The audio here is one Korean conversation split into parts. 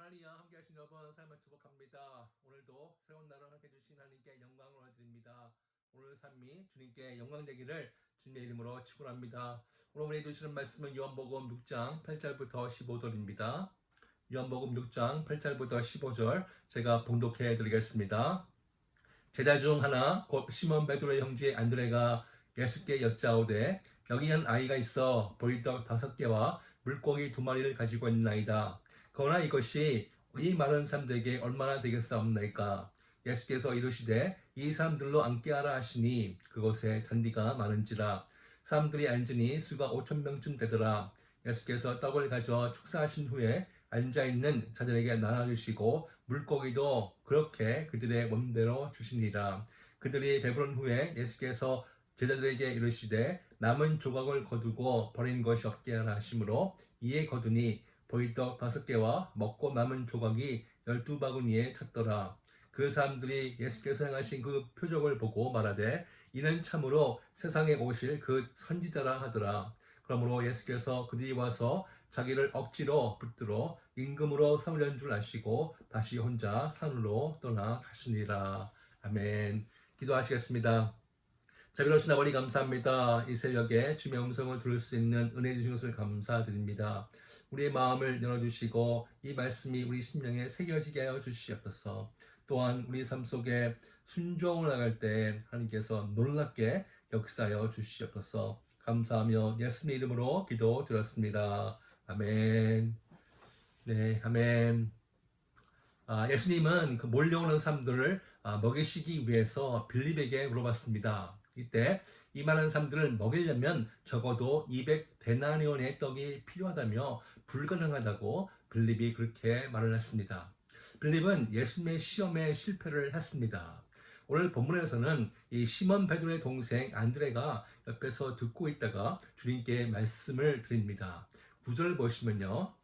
하나님과 함께 하신 여러분 삶을 축복합니다. 오늘도 새로운 날을 함께 해주신 하나님께 영광을 드립니다. 오늘 삶이 주님께 영광 되기를 주님의 이름으로 축원합니다. 오늘 우리 해주시는 말씀은 요한복음 6장 8절부터 15절입니다. 요한복음 6장 8절부터 15절 제가 봉독해 드리겠습니다. 제자 중 하나 곧 시몬 베드로의 형제 안드레가 예수께 여짜오되 여기 한 아이가 있어 보리떡 5개와 물고기 2마리를 가지고 있나이다. 그러나 이것이 이 많은 사람들에게 얼마나 되겠사옵나이까. 예수께서 이르시되 이 사람들로 앉게 하라 하시니 그곳에 잔디가 많은지라. 사람들이 앉으니 수가 5,000명쯤 되더라. 예수께서 떡을 가져 축사하신 후에 앉아있는 자들에게 나눠주시고 물고기도 그렇게 그들의 몸대로 주시니라. 그들이 배부른 후에 예수께서 제자들에게 이르시되 남은 조각을 거두고 버린 것이 없게 하라 하시므로 이에 거두니 보리떡 5개와 먹고 남은 조각이 12바구니에 찼더라. 그 사람들이 예수께서 행하신 그 표적을 보고 말하되 이는 참으로 세상에 오실 그 선지자라 하더라. 그러므로 예수께서 그들이 와서 자기를 억지로 붙들어 임금으로 삼으려는 줄 아시고 다시 혼자 산으로 떠나가시니라. 아멘. 기도하시겠습니다. 자비로우신 아버지 감사합니다. 이 새벽에 주님의 음성을 들을 수 있는 은혜 주신 것을 감사드립니다. 우리의 마음을 열어주시고 이 말씀이 우리 심령에 새겨지게 하여 주시옵소서. 또한 우리 삶 속에 순종을 나갈 때 하나님께서 놀랍게 역사하여 주시옵소서. 감사하며 예수님의 이름으로 기도드렸습니다. 아멘. 네, 아멘. 예수님은 그 몰려오는 사람들을 먹이시기 위해서 빌립에게 물어봤습니다. 이때 이 많은 사람들을 먹이려면 적어도 200데나리온의 떡이 필요하다며 불가능하다고 빌립이 그렇게 말을 했습니다. 빌립은 예수님의 시험에 실패를 했습니다. 오늘 본문에서는 이 시몬 베드로의 동생 안드레가 옆에서 듣고 있다가 주님께 말씀을 드립니다. 9절 보시면요.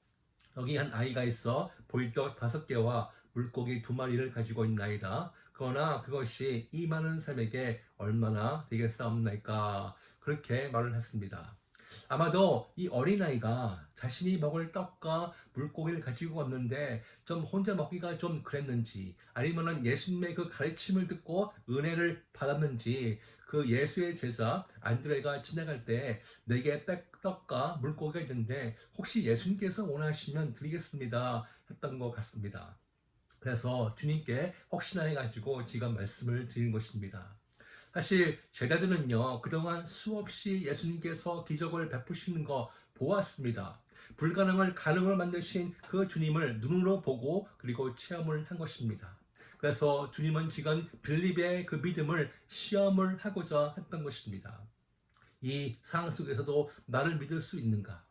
여기 한 아이가 있어 보리떡 5개와 물고기 2마리를 가지고 있나이다. 그러나 그것이 이 많은 사람에게 얼마나 되겠사옵나이까. 그렇게 말을 했습니다. 아마도 이 어린아이가 자신이 먹을 떡과 물고기를 가지고 왔는데 좀 혼자 먹기가 좀 그랬는지 아니면 예수님의 그 가르침을 듣고 은혜를 받았는지 그 예수의 제자 안드레가 지나갈 때 내게 떡과 물고기가 있는데 혹시 예수님께서 원하시면 드리겠습니다 했던 것 같습니다. 그래서 주님께 혹시나 해가지고 지금 말씀을 드린 것입니다. 사실 제자들은요 그동안 수없이 예수님께서 기적을 베푸시는 거 보았습니다. 불가능을 가능을 만드신 그 주님을 눈으로 보고 그리고 체험을 한 것입니다. 그래서 주님은 지금 빌립의 그 믿음을 시험을 하고자 했던 것입니다. 이 상황 속에서도 나를 믿을 수 있는가?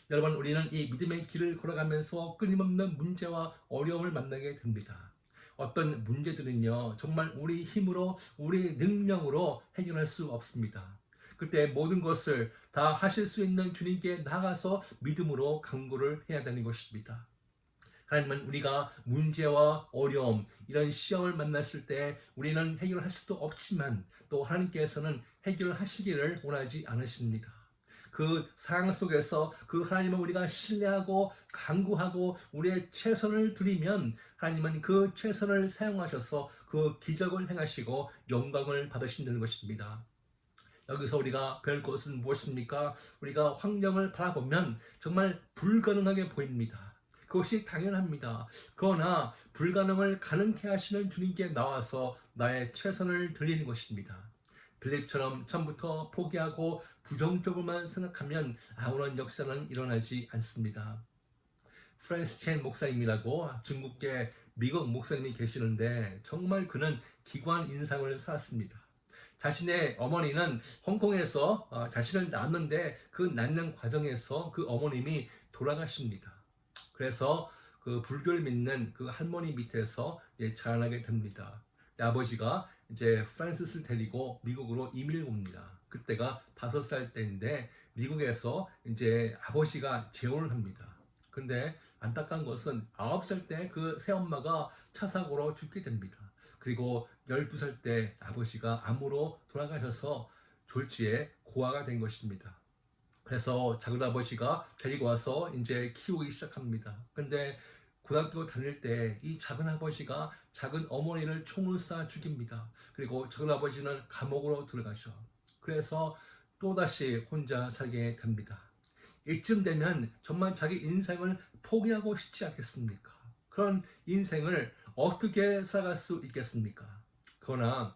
여러분, 우리는 이 믿음의 길을 걸어가면서 끊임없는 문제와 어려움을 만나게 됩니다. 어떤 문제들은요, 정말 우리 힘으로, 우리 능력으로 해결할 수 없습니다. 그때 모든 것을 다 하실 수 있는 주님께 나가서 믿음으로 간구를 해야 되는 것입니다. 하나님은 우리가 문제와 어려움, 이런 시험을 만났을 때 우리는 해결할 수도 없지만 또 하나님께서는 해결하시기를 원하지 않으십니다. 그 상황 속에서 그 하나님을 우리가 신뢰하고 간구하고 우리의 최선을 드리면 하나님은 그 최선을 사용하셔서 그 기적을 행하시고 영광을 받으신다는 것입니다. 여기서 우리가 별 것은 무엇입니까? 우리가 환경을 바라보면 정말 불가능하게 보입니다. 그것이 당연합니다. 그러나 불가능을 가능케 하시는 주님께 나와서 나의 최선을 드리는 것입니다. 빌립처럼 처음부터 포기하고 부정적으로만 생각하면 아무런 역사는 일어나지 않습니다. 프랜스 첸 목사님이라고 중국계 미국 목사님이 계시는데 정말 그는 기관 인상을 살았습니다. 자신의 어머니는 홍콩에서 자신을 낳았는데 그 낳는 과정에서 그 어머님이 돌아가십니다. 그래서 그 불교를 믿는 그 할머니 밑에서 자라나게 됩니다. 아버지가 이제 프란시스를 데리고 미국으로 이민을 옵니다. 그때가 5살 때인데 미국에서 이제 아버지가 재혼을 합니다. 근데 안타까운 것은 9살 때 그 새엄마가 차사고로 죽게 됩니다. 그리고 12살 때 아버지가 암으로 돌아가셔서 졸지에 고아가 된 것입니다. 그래서 작은 아버지가 데리고 와서 이제 키우기 시작합니다. 근데 고등학교 다닐 때 이 작은 아버지가 작은 어머니를 총을 쏴 죽입니다. 그리고 작은 아버지는 감옥으로 들어가죠. 그래서 또다시 혼자 살게 됩니다. 이쯤 되면 정말 자기 인생을 포기하고 싶지 않겠습니까? 그런 인생을 어떻게 살아갈 수 있겠습니까? 그러나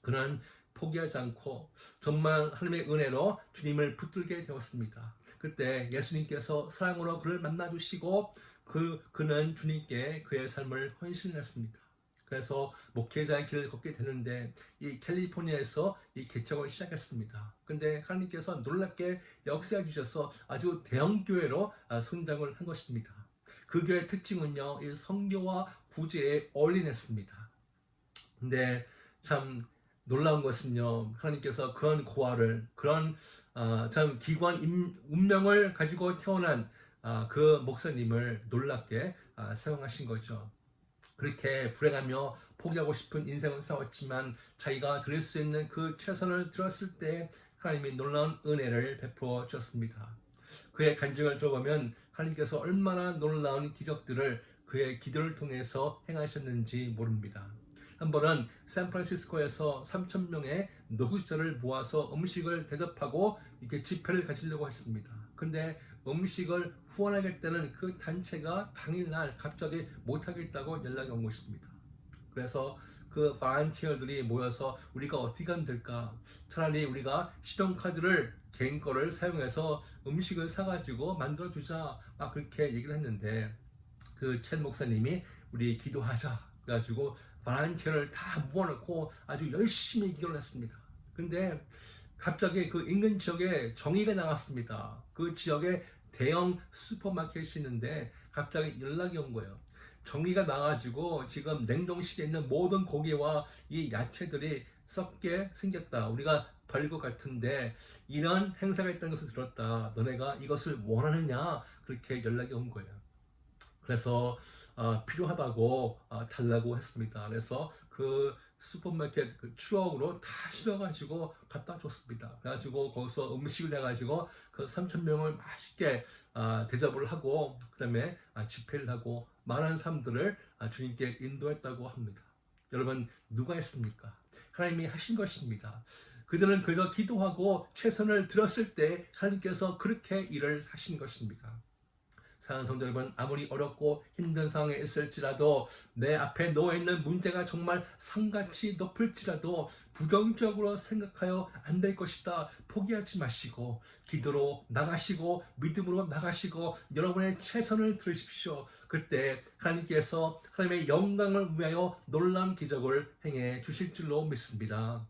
그는 포기하지 않고 정말 하나님의 은혜로 주님을 붙들게 되었습니다. 그때 예수님께서 사랑으로 그를 만나주시고 그는 주님께 그의 삶을 헌신했습니다. 그래서 목회자의 길을 걷게 되는데 이 캘리포니아에서 이 개척을 시작했습니다. 근데 하나님께서 놀랍게 역사해 주셔서 아주 대형 교회로 성장을 한 것입니다. 그 교회의 특징은요, 이 선교와 구제에 올인했습니다. 근데 참 놀라운 것은요, 하나님께서 그런 고아를, 그런 참 기관 운명을 가지고 태어난 그 목사님을 놀랍게 사용하신 거죠. 그렇게 불행하며 포기하고 싶은 인생을 싸웠지만 자기가 드릴 수 있는 그 최선을 들었을 때 하나님이 놀라운 은혜를 베풀어 주셨습니다. 그의 간증을 들어보면 하나님께서 얼마나 놀라운 기적들을 그의 기도를 통해서 행하셨는지 모릅니다. 한 번은 샌프란시스코에서 3,000명의 노숙자를 모아서 음식을 대접하고 이렇게 집회를 가지려고 했습니다. 근데 음식을 후원하겠다는 그 단체가 당일날 갑자기 못하겠다고 연락이 온 것입니다. 그래서 그 발런티어들이 모여서 우리가 어떻게 하면 될까? 차라리 우리가 신용카드를 개인 거를 사용해서 음식을 사가지고 만들어주자, 막 그렇게 얘기를 했는데 그 첸 목사님이 우리 기도하자 그래가지고 발런티어를 다 모아놓고 아주 열심히 기도를 했습니다. 근데 갑자기 그 인근 지역에 정의가 나갔습니다. 그 지역에 대형 슈퍼마켓이 있는데 갑자기 연락이 온 거예요. 정의가 나가지고 지금 냉동실에 있는 모든 고기와 이 야채들이 썩게 생겼다. 우리가 버릴 것 같은데 이런 행사가 있다는 것을 들었다. 너네가 이것을 원하느냐? 그렇게 연락이 온 거예요. 그래서 필요하다고 달라고 했습니다. 그래서 그 슈퍼마켓 그 추억으로 다 실어가지고 갖다 줬습니다. 그래가지고 거기서 음식을 해가지고 그 3,000명을 맛있게 대접을 하고 그 다음에 집회를 하고 많은 사람들을 주님께 인도했다고 합니다. 여러분 누가 했습니까? 하나님이 하신 것입니다. 그들은 그저 기도하고 최선을 들었을 때 하나님께서 그렇게 일을 하신 것입니다. 사랑하는 성도 여러분, 아무리 어렵고 힘든 상황에 있을지라도 내 앞에 놓여있는 문제가 정말 산같이 높을지라도 부정적으로 생각하여 안 될 것이다. 포기하지 마시고 기도로 나가시고 믿음으로 나가시고 여러분의 최선을 들으십시오. 그때 하나님께서 하나님의 영광을 위하여 놀라운 기적을 행해 주실 줄로 믿습니다.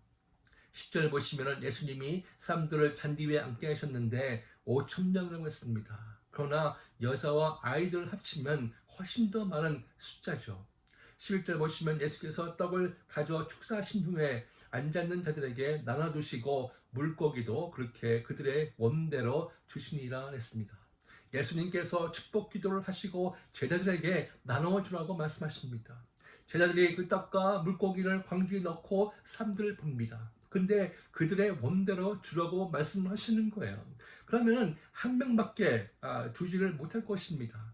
10절 보시면 예수님이 사람들을 잔디 위에 앉게 하셨는데 5,000명이라고 했습니다. 그러나 여자와 아이들을 합치면 훨씬 더 많은 숫자죠. 11절 보시면 예수께서 떡을 가져 축사하신 후에 앉아있는 자들에게 나눠주시고 물고기도 그렇게 그들의 원대로 주시니라 했습니다. 예수님께서 축복 기도를 하시고 제자들에게 나눠주라고 말씀하십니다. 제자들이 그 떡과 물고기를 광주에 넣고 사람들을 봅니다. 근데 그들의 원대로 주라고 말씀하시는 거예요. 그러면 한 명밖에 주지를 못할 것입니다.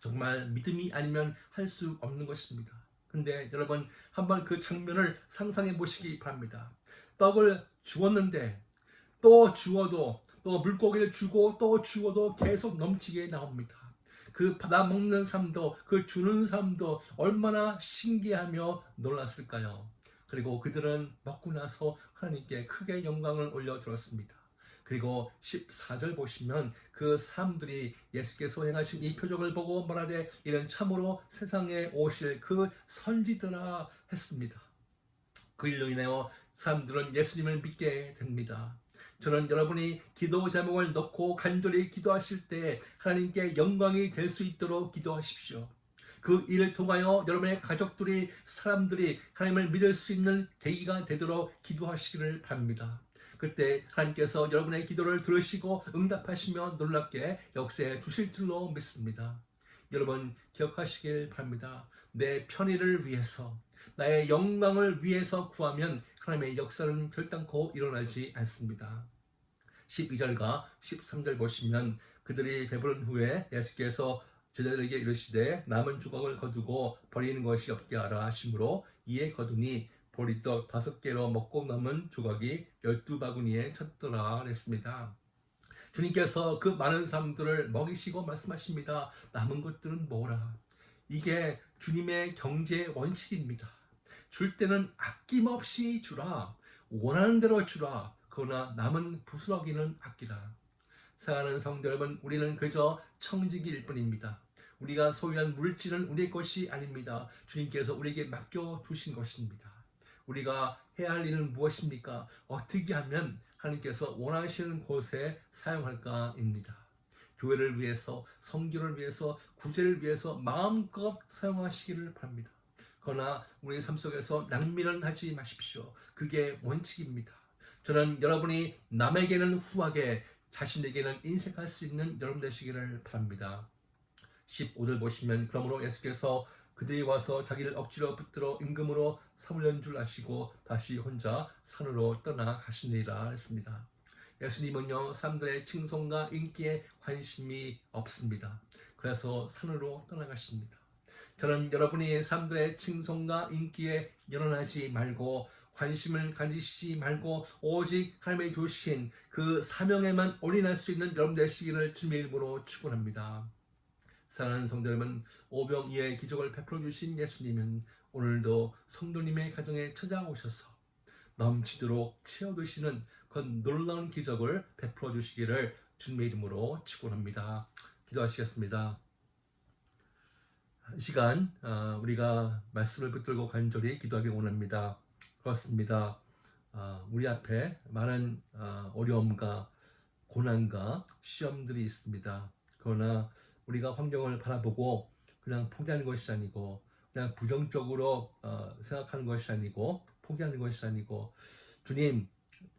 정말 믿음이 아니면 할 수 없는 것입니다. 근데 여러분 한번 그 장면을 상상해 보시기 바랍니다. 떡을 주었는데 또 주어도 또 물고기를 주고 또 주어도 계속 넘치게 나옵니다. 그 받아 먹는 사람도 그 주는 사람도 얼마나 신기하며 놀랐을까요? 그리고 그들은 먹고 나서 하나님께 크게 영광을 올려드렸습니다. 그리고 14절 보시면 그 사람들이 예수께서 행하신 이 표적을 보고 말하되 이는 참으로 세상에 오실 그 선지더라 했습니다. 그 일로 인하여 사람들은 예수님을 믿게 됩니다. 저는 여러분이 기도 제목을 넣고 간절히 기도하실 때 하나님께 영광이 될 수 있도록 기도하십시오. 그 일을 통하여 여러분의 가족들이 사람들이 하나님을 믿을 수 있는 계기가 되도록 기도하시기를 바랍니다. 그때 하나님께서 여러분의 기도를 들으시고 응답하시며 놀랍게 역사해 주실 줄로 믿습니다. 여러분 기억하시길 바랍니다. 내 편의를 위해서 나의 영광을 위해서 구하면 하나님의 역사는 결단코 일어나지 않습니다. 12절과 13절 보시면 그들이 배부른 후에 예수께서 제자들에게 이르시되 남은 조각을 거두고 버리는 것이 없게 하라 하심으로 이에 거두니 보리떡 5개로 먹고 남은 조각이 12바구니에 찼더라 그랬습니다. 주님께서 그 많은 사람들을 먹이시고 말씀하십니다. 남은 것들은 뭐라? 이게 주님의 경제 원칙입니다. 줄 때는 아낌없이 주라. 원하는 대로 주라. 그러나 남은 부스러기는 아끼라. 사랑하는 성도 여러분, 우리는 그저 청지기일 뿐입니다. 우리가 소유한 물질은 우리의 것이 아닙니다. 주님께서 우리에게 맡겨주신 것입니다. 우리가 해야 할 일은 무엇입니까? 어떻게 하면 하나님께서 원하시는 곳에 사용할까입니다. 교회를 위해서, 성교를 위해서, 구제를 위해서 마음껏 사용하시기를 바랍니다. 그러나 우리의 삶 속에서 낭비는 하지 마십시오. 그게 원칙입니다. 저는 여러분이 남에게는 후하게 자신에게는 인색할 수 있는 여러분 되시기를 바랍니다. 15절 보시면 그러므로 예수께서 그들이 와서 자기를 억지로 붙들어 임금으로 삼으려는 줄 아시고 다시 혼자 산으로 떠나가시니라 했습니다. 예수님은요, 사람들의 칭송과 인기에 관심이 없습니다. 그래서 산으로 떠나가십니다. 저는 여러분이 사람들의 칭송과 인기에 연연하지 말고 관심을 가지시지 말고 오직 하나님의 주신 그 사명에만 올인할 수 있는 여러분 되시기를 주님의 이름으로 축원합니다. 사랑하는 성도 여러분, 오병이어의 기적을 베풀어 주신 예수님은 오늘도 성도님의 가정에 찾아오셔서 넘치도록 채워드시는 그 놀라운 기적을 베풀어 주시기를 주님의 이름으로 축원합니다. 기도하시겠습니다. 이 시간 우리가 말씀을 붙들고 간절히 기도하기 원합니다. 그렇습니다. 우리 앞에 많은 어려움과 고난과 시험들이 있습니다. 그러나 우리가 환경을 바라보고 그냥 포기하는 것이 아니고 그냥 부정적으로 생각하는 것이 아니고 포기하는 것이 아니고 주님,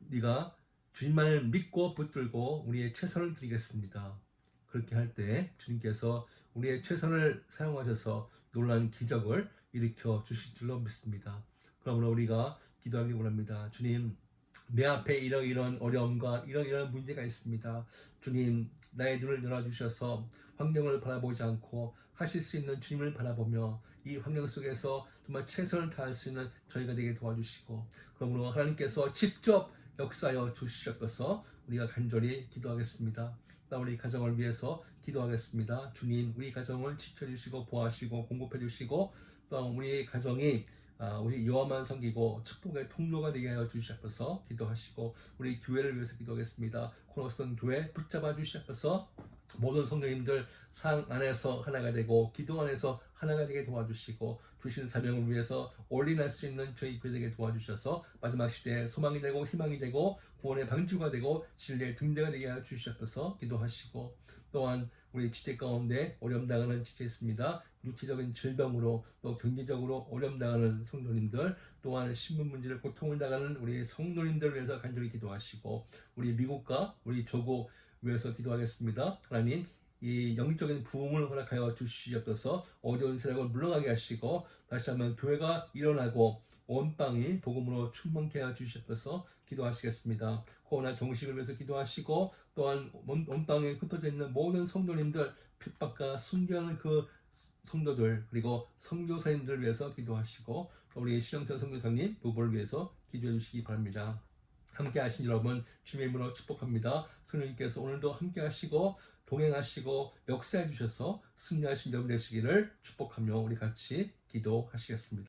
우리가 주님만을 믿고 붙들고 우리의 최선을 드리겠습니다. 그렇게 할 때 주님께서 우리의 최선을 사용하셔서 놀라운 기적을 일으켜 주실 줄로 믿습니다. 그러므로 우리가 기도하기 원합니다. 주님, 내 앞에 이런 어려움과 이런 문제가 있습니다. 주님, 나의 눈을 열어주셔서 환경을 바라보지 않고 하실 수 있는 주님을 바라보며 이 환경 속에서 정말 최선을 다할 수 있는 저희가 되게 도와주시고, 그러므로 하나님께서 직접 역사하여 주시옵소서. 우리가 간절히 기도하겠습니다. 우리 가정을 위해서 기도하겠습니다. 주님, 우리 가정을 지켜주시고 보호하시고 공급해주시고 또 우리 가정이 우리 여호와만 섬기고 축복의 통로가 되게 하여 주시옵소서. 기도하시고 우리 교회를 위해서 기도하겠습니다. 코너스턴 교회 붙잡아 주시옵소서. 모든 성도님들 상 안에서 하나가 되고 기도 안에서 하나가 되게 도와주시고 주신 사명을 위해서 올인할 수 있는 저희 교회에게 도와주셔서 마지막 시대에 소망이 되고 희망이 되고 구원의 방주가 되고 진리의 등대가 되게 하여 주시옵소서. 기도하시고 또한 우리 지체 가운데 어려움 당하는 지체 있습니다. 육체적인 질병으로 또 경제적으로 어려움 당하는 성도님들 또한 신분 문제를 고통을 당하는 우리 성도님들을 위해서 간절히 기도하시고 우리 미국과 우리 조국 위해서 기도하겠습니다. 하나님, 이 영적인 부흥을 허락하여 주시옵소서. 어려운 세력을 물러가게 하시고 다시 한번 교회가 일어나고 온 땅이 복음으로 충만케 하여 주시옵소서. 기도하시겠습니다. 코로나 종식을 위해서 기도하시고 또한 온 땅에 흩어져 있는 모든 성도님들 핍박과 순교하는 그 성도들 그리고 선교사님들을 위해서 기도하시고 우리 신영철 선교사님 부부를 위해서 기도해 주시기 바랍니다. 함께 하신 여러분 주님의 이름으로 축복합니다. 성령님께서 오늘도 함께 하시고 동행하시고 역사해 주셔서 승리하신 여러분 되시기를 축복하며 우리 같이 기도하시겠습니다.